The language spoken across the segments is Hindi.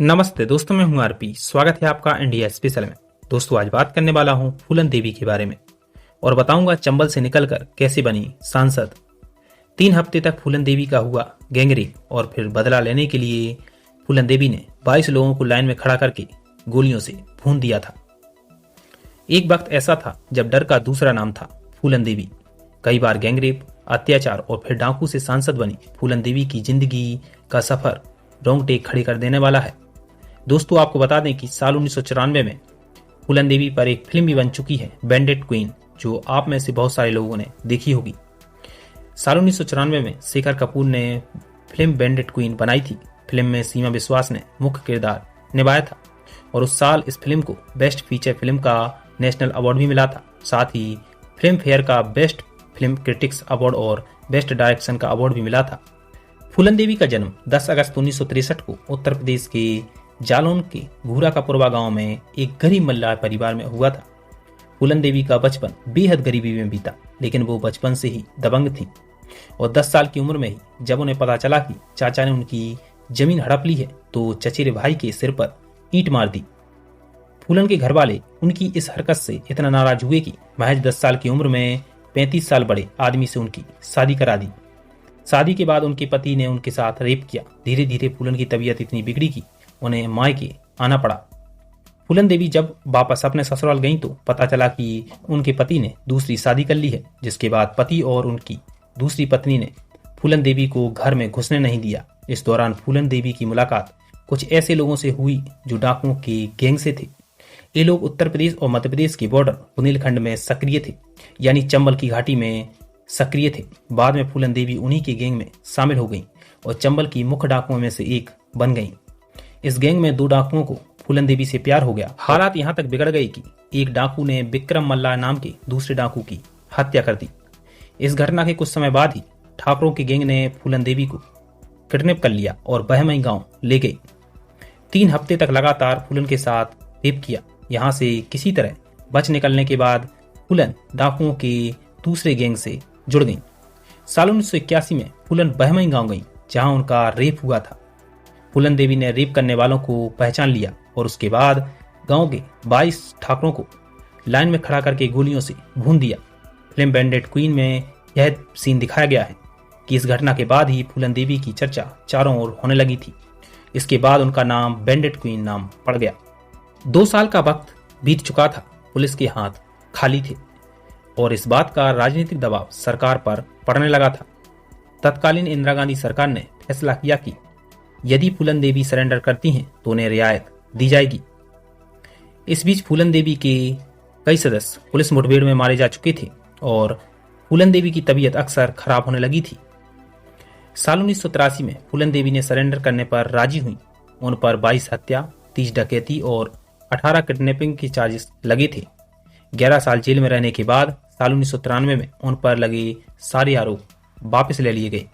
नमस्ते दोस्तों, मैं हूं आरपी। स्वागत है आपका इंडिया स्पेशल में। दोस्तों, आज बात करने वाला हूं फूलन देवी के बारे में और बताऊंगा चंबल से निकलकर कैसे बनी सांसद। 3 हफ्ते तक फूलन देवी का हुआ गैंगरेप और फिर बदला लेने के लिए फूलन देवी ने 22 लोगों को लाइन में खड़ा करके गोलियों से भून दिया था। एक वक्त ऐसा था जब डर का दूसरा नाम था फूलन देवी। कई बार गैंगरेप, अत्याचार और फिर डाकू से सांसद बनी फूलन देवी की जिंदगी का सफर रोंगटे खड़े कर देने वाला है। दोस्तों, आपको बता दें कि साल 1994 में फूलन देवी पर एक फिल्म भी बन चुकी है, बैंडिट क्वीन, जो आप में से बहुत सारे लोगों ने देखी होगी। साल 1994 में शेखर कपूर ने फिल्म बैंडिट क्वीन बनाई थी। फिल्म में सीमा विश्वास ने मुख्य किरदार निभाया था और उस साल इस फिल्म को बेस्ट फीचर फिल्म का नेशनल अवार्ड भी मिला था। साथ ही फिल्म फेयर का बेस्ट फिल्म क्रिटिक्स अवार्ड और बेस्ट डायरेक्शन का अवार्ड भी मिला था। फूलन देवी का जन्म 10 अगस्त 1963 को उत्तर प्रदेश के जालौन के घूरा का पुरवा गांव में एक गरीब मल्लाह परिवार में हुआ था। फूलन देवी का बचपन बेहद गरीबी में बीता, लेकिन वो बचपन से ही दबंग थी और 10 साल की उम्र में ही जब उन्हें पता चला कि चाचा ने उनकी जमीन हड़प ली है तो चचेरे भाई के सिर पर ईंट मार दी। फूलन के घर वाले उनकी इस हरकत से इतना नाराज हुए कि महज 10 साल की उम्र में 35 साल बड़े आदमी से उनकी शादी करा दी। शादी के बाद उनके पति ने उनके साथ रेप किया। धीरे धीरे फूलन की तबीयत इतनी बिगड़ी कि उन्हें मायके आना पड़ा। फूलन देवी जब वापस अपने ससुराल गईं तो पता चला कि उनके पति ने दूसरी शादी कर ली है, जिसके बाद पति और उनकी दूसरी पत्नी ने फूलन देवी को घर में घुसने नहीं दिया। इस दौरान फूलन देवी की मुलाकात कुछ ऐसे लोगों से हुई जो डाकुओं के गैंग से थे। ये लोग उत्तर प्रदेश और मध्य प्रदेश के बॉर्डर बुंदेलखंड में सक्रिय थे, यानी चंबल की घाटी में सक्रिय थे। बाद में फूलन देवी उन्हीं के गैंग में शामिल हो गईं और चंबल की मुख्य डाकुओं में से एक बन गईं। इस गैंग में 2 डाकुओं को फूलन देवी से प्यार हो गया। हालात यहाँ तक बिगड़ गए कि एक डाकू ने विक्रम मल्ला नाम के दूसरे डाकू की हत्या कर दी। इस घटना के कुछ समय बाद ही ठाकरों की गैंग ने फूलन देवी को किडनैप कर लिया और बहमई गांव ले गई। 3 हफ्ते तक लगातार फूलन के साथ रेप किया। यहाँ से किसी तरह बच निकलने के बाद फूलन डाकुओं के दूसरे गैंग से जुड़ गई। साल 1981 में फूलन बहमई गांव गई, जहां उनका रेप हुआ था। फूलन देवी ने रेप करने वालों को पहचान लिया और उसके बाद गांव के 22 ठाकरों को लाइन में खड़ा करके गोलियों से भून दिया। फिल्म बैंडिट क्वीन में यह सीन दिखाया गया है कि इस घटना के बाद ही फूलन देवी की चर्चा चारों ओर होने लगी थी। इसके बाद उनका नाम बैंडिट क्वीन नाम पड़ गया। 2 साल का वक्त बीत चुका था। पुलिस के हाथ खाली थे और इस बात का राजनीतिक दबाव सरकार पर पड़ने लगा था। तत्कालीन इंदिरा गांधी सरकार ने फैसला किया कि यदि फूलन देवी सरेंडर करती हैं तो उन्हें रियायत दी जाएगी। इस बीच फूलन देवी के कई सदस्य पुलिस मुठभेड़ में मारे जा चुके थे और फूलन देवी की तबीयत अक्सर खराब होने लगी थी। साल 1983 में फूलन देवी ने सरेंडर करने पर राजी हुई। उन पर 22 हत्या, 30 डकैती और 18 किडनैपिंग के चार्जेस लगे थे। 11 साल जेल में रहने के बाद साल 1993 में उन पर लगे सारे आरोप वापस ले लिए गए।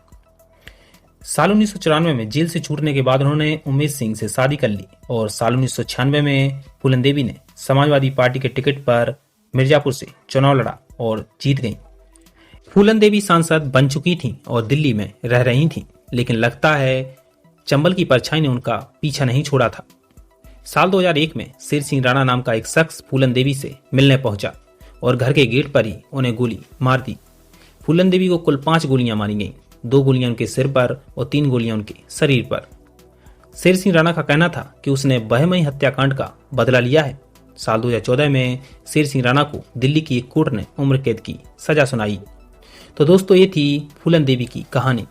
साल 1994 में जेल से छूटने के बाद उन्होंने उमेश सिंह से शादी कर ली और साल 1996 में फूलन देवी ने समाजवादी पार्टी के टिकट पर मिर्जापुर से चुनाव लड़ा और जीत गईं। फूलन देवी सांसद बन चुकी थीं और दिल्ली में रह रही थीं, लेकिन लगता है चंबल की परछाई ने उनका पीछा नहीं छोड़ा था। साल 2001 में शेर सिंह राणा नाम का एक शख्स फूलन देवी से मिलने पहुंचा और घर के गेट पर ही उन्हें गोली मार दी। फूलन देवी को कुल 5 गोलियां मारी गईं। 2 गोलियां उनके सिर पर और 3 गोलियां उनके शरीर पर। शेर सिंह राणा का कहना था कि उसने बहमई हत्याकांड का बदला लिया है। साल 2014 में शेर सिंह राणा को दिल्ली की एक कोर्ट ने उम्र कैद की सजा सुनाई। तो दोस्तों, ये थी फूलन देवी की कहानी।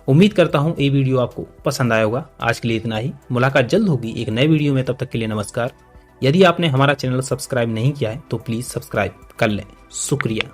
उम्मीद करता हूं ये वीडियो आपको पसंद आया होगा। आज के लिए इतना ही। मुलाकात जल्द होगी एक नए वीडियो में। तब तक के लिए नमस्कार। यदि आपने हमारा चैनल सब्सक्राइब नहीं किया है तो प्लीज सब्सक्राइब कर लें। शुक्रिया।